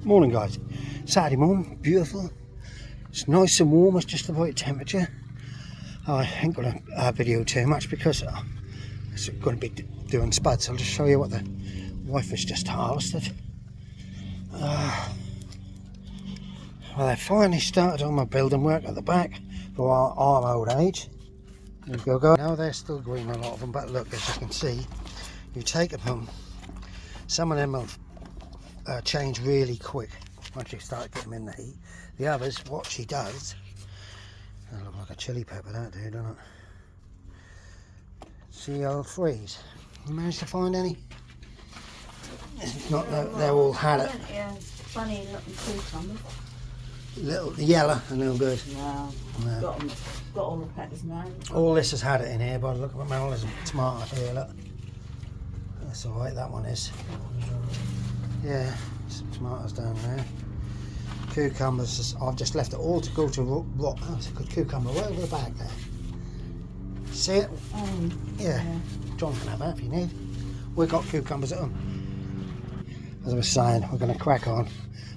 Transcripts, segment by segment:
Morning guys, Saturday morning, beautiful. It's nice and warm, it's just the right temperature. I ain't gonna video too much because it's going to be doing spuds. I'll just show you what the wife has just harvested. Well, they finally started on my building work at the back for our old age. There we go. Now they're still green, a lot of them, but look, as you can see, you take them home, some of them will change really quick once you start getting them in the heat. The others, what she does, they look like a chili pepper, that do, doesn't it? CL3s. You managed to find any? It's not that they're all had it. Yeah, funny looking cucumbers. Little yellow and no good. No, No. got all the peppers now. All this has had it in here, but look at my mouth, there's a tomato here, look. That's alright, that one is. Yeah, some tomatoes down there. Cucumbers, I've just left it all to go to rot. Oh, it's a good cucumber right over the back there. See it? Yeah. John can have that if you need. We've got cucumbers at home. As I was saying, we're going to crack on.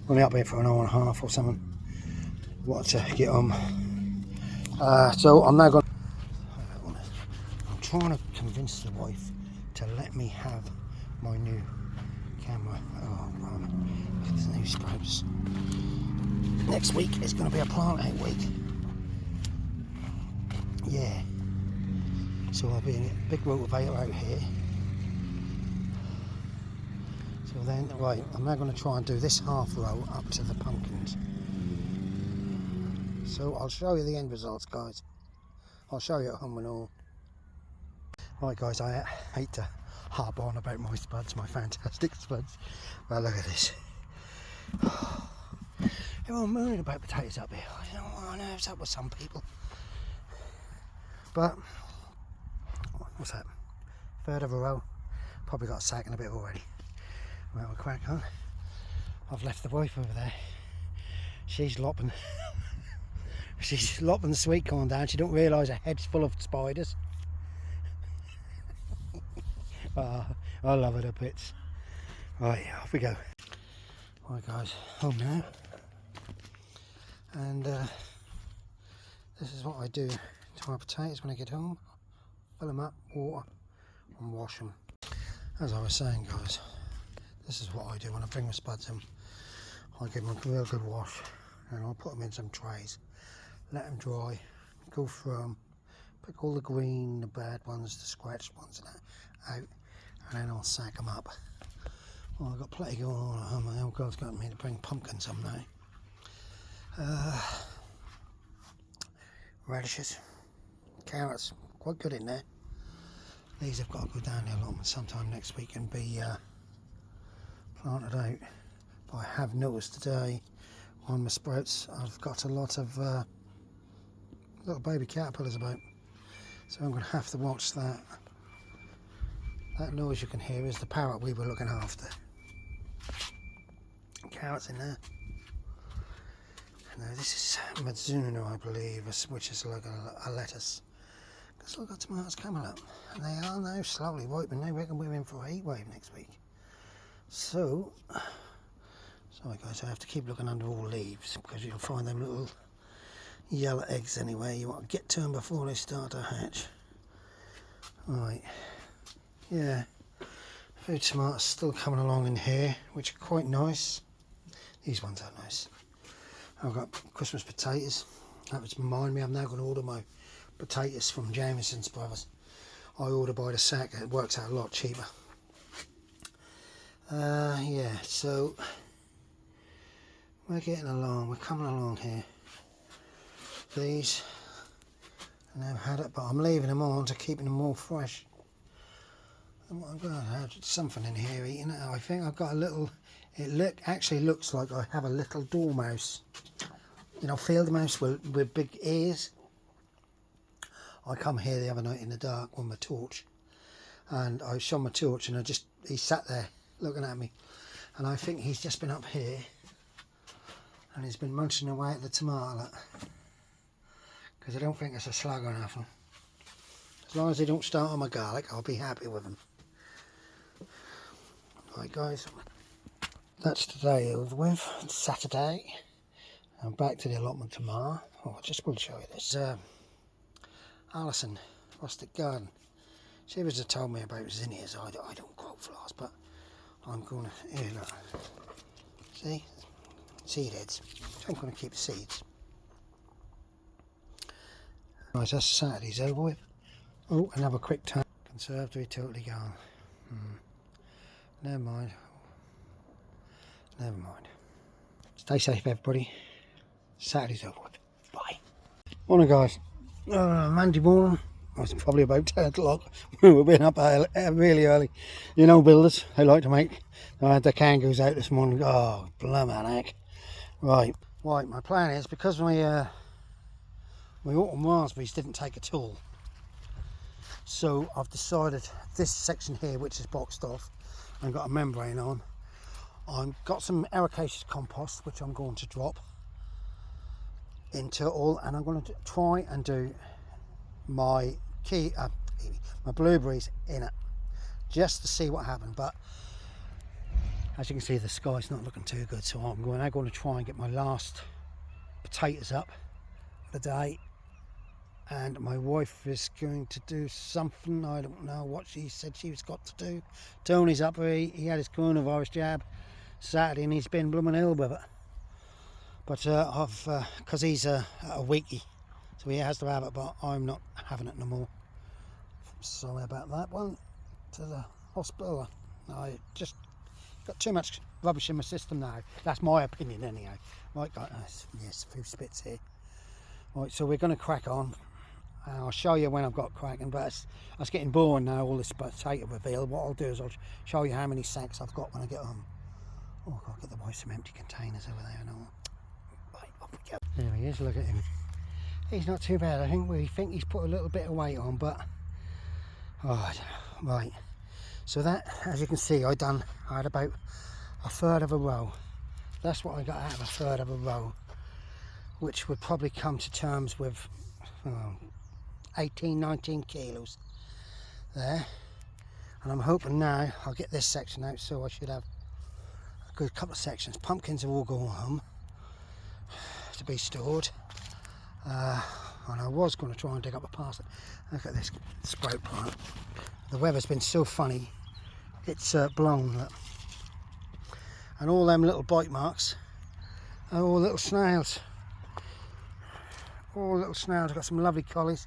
We'll be up here for an hour and a half or something. What to get on. So I'm now going to... I'm trying to convince the wife to let me have my new camera. Oh, man. Look at the new sprouts. Next week is going to be a planting week. Yeah. So I'll be in a big rotavator out here. So then, right, I'm now going to try and do this half row up to the pumpkins. So I'll show you the end results, guys. I'll show you at home and all. Right guys, I hate to harp on about my spuds, my fantastic spuds. Well, look at this. Everyone moaning about potatoes up here. I know it's up with some people. But, what's that? Third of a row. Probably got a sack in a bit already. Right, we'll crack on. I've left the wife over there. She's lopping. She's lopping the sweet corn down. She don't realise her head's full of spiders. I love her to bits. Right, off we go. Right guys, home now. And this is what I do to my potatoes when I get home. Fill them up, water, and wash them. As I was saying guys, this is what I do when I bring my spuds in. I give them a real good wash and I'll put them in some trays. Let them dry, go through them, pick all the green, the bad ones, the scratched ones and that out, and then I'll sack them up. Well, I've got plenty going on at home. My old girl's got me to bring pumpkins some now. Radishes, carrots, quite good in there. These have got to go down the allotment sometime next week and be planted out. But I have noticed today on my sprouts I've got a lot of little baby caterpillars about, so I'm going to have to watch that. That noise you can hear is the parrot we were looking after. Carrots in there. Now this is Mizuno, I believe, which is like a lettuce. Because I've got tomatoes coming up, and they are now slowly ripening. They reckon we're in for a heat wave next week. So, sorry guys, I have to keep looking under all leaves because you'll find them little yellow eggs anyway. You want to get to them before they start to hatch. Right, yeah, a few tomatoes still coming along in here, which are quite nice. These ones are nice. I've got Christmas potatoes. That was remind me, I'm now going to order my potatoes from Jameson's Brothers. I order by the sack, it works out a lot cheaper. Yeah, so we're getting along, we're coming along here. These, and I've had it, but I'm leaving them on to keep them more fresh. And what I've got, I have something in here eating it. I think I've got a little, actually looks like I have a little dormouse. You know, field mouse with big ears. I come here the other night in the dark with my torch, and I shone my torch, and he sat there looking at me, and I think he's just been up here, and he's been munching away at the tomato, because I don't think it's a slug or nothing. As long as they don't start on my garlic, I'll be happy with them. Right guys, that's today over with. It's Saturday. I'm back to the allotment tomorrow. Oh, I just will show you this. Alison, Rustic Garden. She was have told me about zinnias. I don't grow flowers, but I'm going to, here look, see, seed heads. So I'm going to keep the seeds. Right, that's Saturday's over with. Oh, another quick time. Conservatory totally gone. Never mind. Never mind. Stay safe, everybody. Saturday's over with. Bye. Morning, guys. Monday morning. It's probably about 10 o'clock. We've been up really early. You know, builders, they like to make. I had the kangaroos out this morning. Oh, blimey. Right, my plan is, because my autumn raspberries didn't take at all, so I've decided this section here, which is boxed off and got a membrane on, I've got some ericaceous compost which I'm going to drop into all, and I'm going to try and do my my blueberries in it just to see what happens. But as you can see, the sky's not looking too good, so I'm going to try and get my last potatoes up for the day. And my wife is going to do something, I don't know what she said she was got to do. Tony's up here, he had his coronavirus jab Saturday and he's been blooming ill with it. But because he's a weekie, so he has to have it, but I'm not having it no more. Sorry about that one. To the hospital. I just got too much rubbish in my system now. That's my opinion anyhow. Right, guys, yes, a few spits here. Right, so we're going to crack on. I'll show you when I've got cracking, but it's getting boring now, all this potato reveal. What I'll do is I'll show you how many sacks I've got when I get home. Oh, I've got to get the boys some empty containers over there and all. Right, off we go. There he is, look at him. He's not too bad. I think we think he's put a little bit of weight on, but oh, I don't know. Right, so that, as you can see, I had about a third of a row. That's what I got out of a third of a row, which would probably come to terms with 18-19 kilos there. And I'm hoping now I'll get this section out, so I should have a good couple of sections. Pumpkins are all going home to be stored. And I was going to try and dig up a parsnip. Look at this sprout plant. The weather's been so funny, it's blown. Look. And all them little bite marks are all little snails. All little snails. I've got some lovely collies,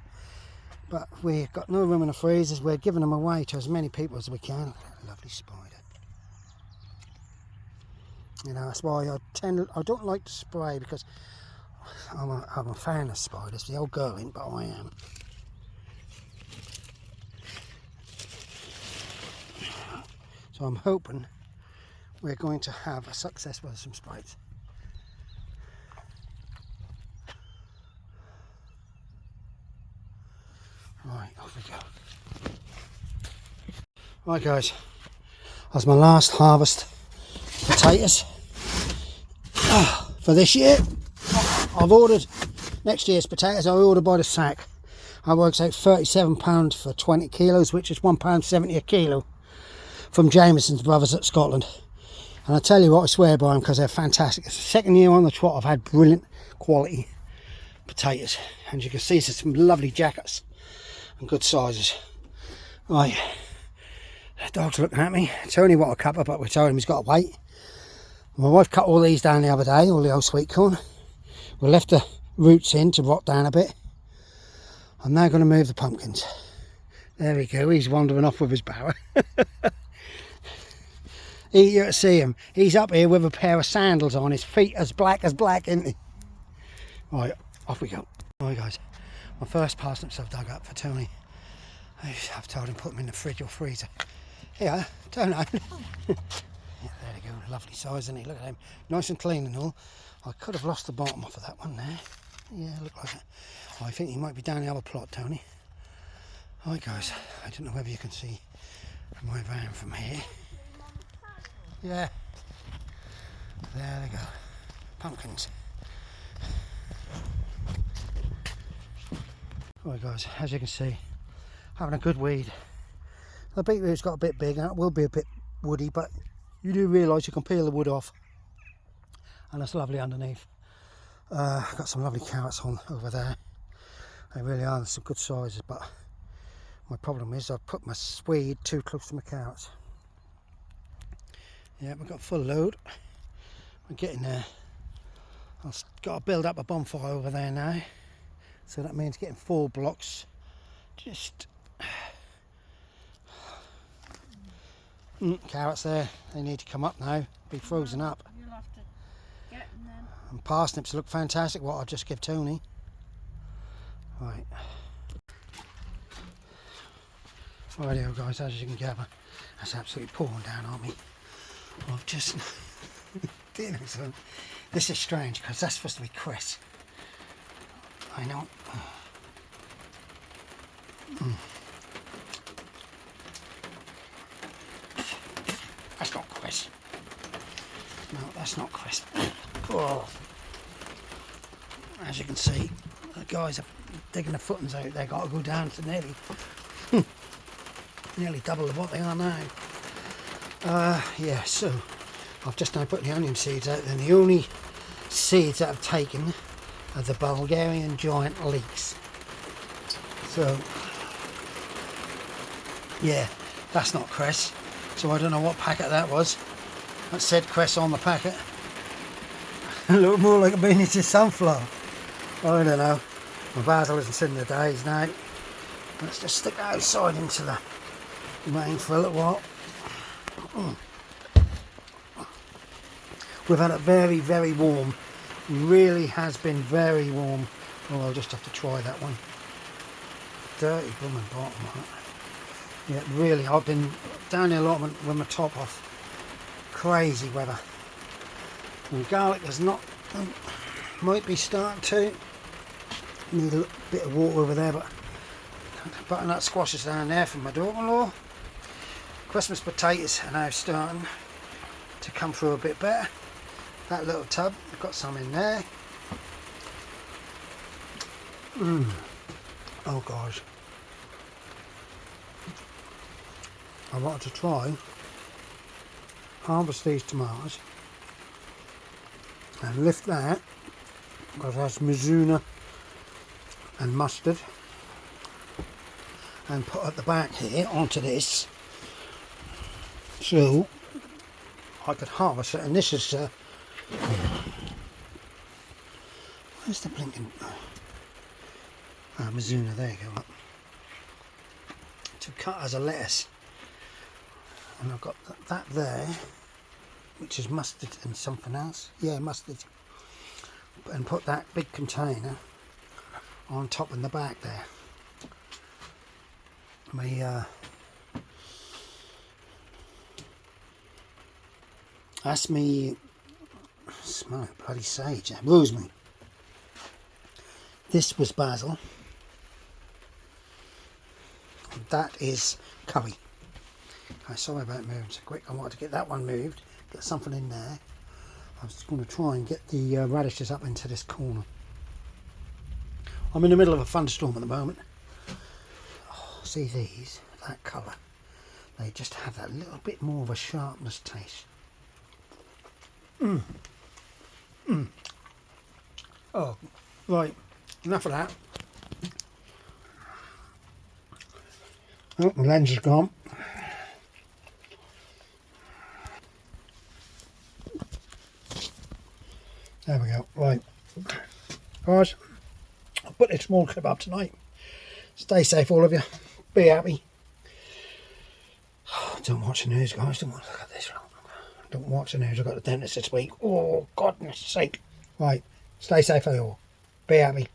but we've got no room in the freezers. We're giving them away to as many people as we can. Lovely spider. You know, that's why I don't like to spray, because I'm a fan of spiders. The old girl ain't, but I am. So I'm hoping we're going to have a success with some sprays. Right, off we go. Right, guys, that's my last harvest potatoes for this year. I've ordered next year's potatoes. I ordered by the sack. I works out £37 for 20 kilos, which is £1.70 a kilo, from Jameson's Brothers at Scotland. And I tell you what, I swear by them, because they're fantastic. It's the second year on the trot I've had brilliant quality potatoes, and you can see there's some lovely jackets and good sizes. Right, the dog's looking at me. Tony what a cuppa, but we told him he's got to wait. My wife cut all these down the other day, all the old sweet corn. We left the roots in to rot down a bit. I'm now going to move the pumpkins. There we go, he's wandering off with his barrow. You see him, he's up here with a pair of sandals on, his feet as black, isn't he? Right, off we go. Right, guys, my first parsnips I've dug up for Tony. I've told him put them in the fridge or freezer. Here, Tony. Yeah, there you go, lovely size, isn't he? Look at him, nice and clean and all. I could have lost the bottom off of that one there. Yeah, look like it. Oh, I think he might be down the other plot, Tony. Right, guys, I don't know whether you can see my van from here. Yeah, there they go, pumpkins. Right, guys, as you can see, having a good weed. The beetroot's got a bit big and it will be a bit woody, but you do realise you can peel the wood off, and it's lovely underneath. Got some lovely carrots on over there. They really are, some good sizes, but my problem is I've put my swede too close to my carrots. Yeah, we've got a full load. We're getting there. I've got to build up a bonfire over there now, so that means getting 4 blocks. Just carrots there, they need to come up now, be frozen up. You'll have to get them then. And parsnips look fantastic, what I'll just give Tony. Right. Rightio guys, as you can gather, that's absolutely pouring down on me. I've just, you know, so this is strange because that's supposed to be Chris. I know. That's not Chris. No, that's not Chris. Oh. As you can see, the guys are digging the footings out. They've got to go down to nearly double of what they are now. Yeah, so I've just now put the onion seeds out, and the only seeds that I've taken are the Bulgarian giant leeks. So yeah, that's not cress. So I don't know what packet that was. That said cress on the packet. It looked more like a miniature sunflower. I don't know. My basil isn't sitting the days now. Let's just stick outside into the rain for a little while. We've had it very, very warm. Really has been very warm. Oh, I'll just have to try that one. Dirty blooming bottom. Yeah, really, I've been down here a lot with my top off. Crazy weather. And garlic is not, might be starting to. Need a bit of water over there, but butternut squashes down there from my daughter-in-law. Christmas potatoes are now starting to come through a bit better. That little tub, I've got some in there. Oh gosh. I wanted to try harvest these tomatoes and lift that, because that's Mizuna and mustard, and put at the back here onto this, so I could harvest it. And this is where's the blinking Mizuna, there you go, to cut as a lettuce. And I've got that there, which is mustard and something else. Yeah, mustard. And put that big container on top in the back there. That's me. Smell it, bloody sage. Rosemary. This was basil. That is curry. I'm sorry about moving so quick. I wanted to get that one moved, get something in there. I was going to try and get the radishes up into this corner. I'm in the middle of a thunderstorm at the moment. Oh, see these, that colour. They just have that little bit more of a sharpness taste. Oh, right, enough of that. Oh, the lens is gone. There we go. Right, guys, I'll put this small clip up tonight. Stay safe, all of you. Be happy. Don't watch the news, guys. Don't watch. Look at this. Don't watch the news. I've got the dentist this week. Oh, goodness sake. Right, stay safe, all. Be happy.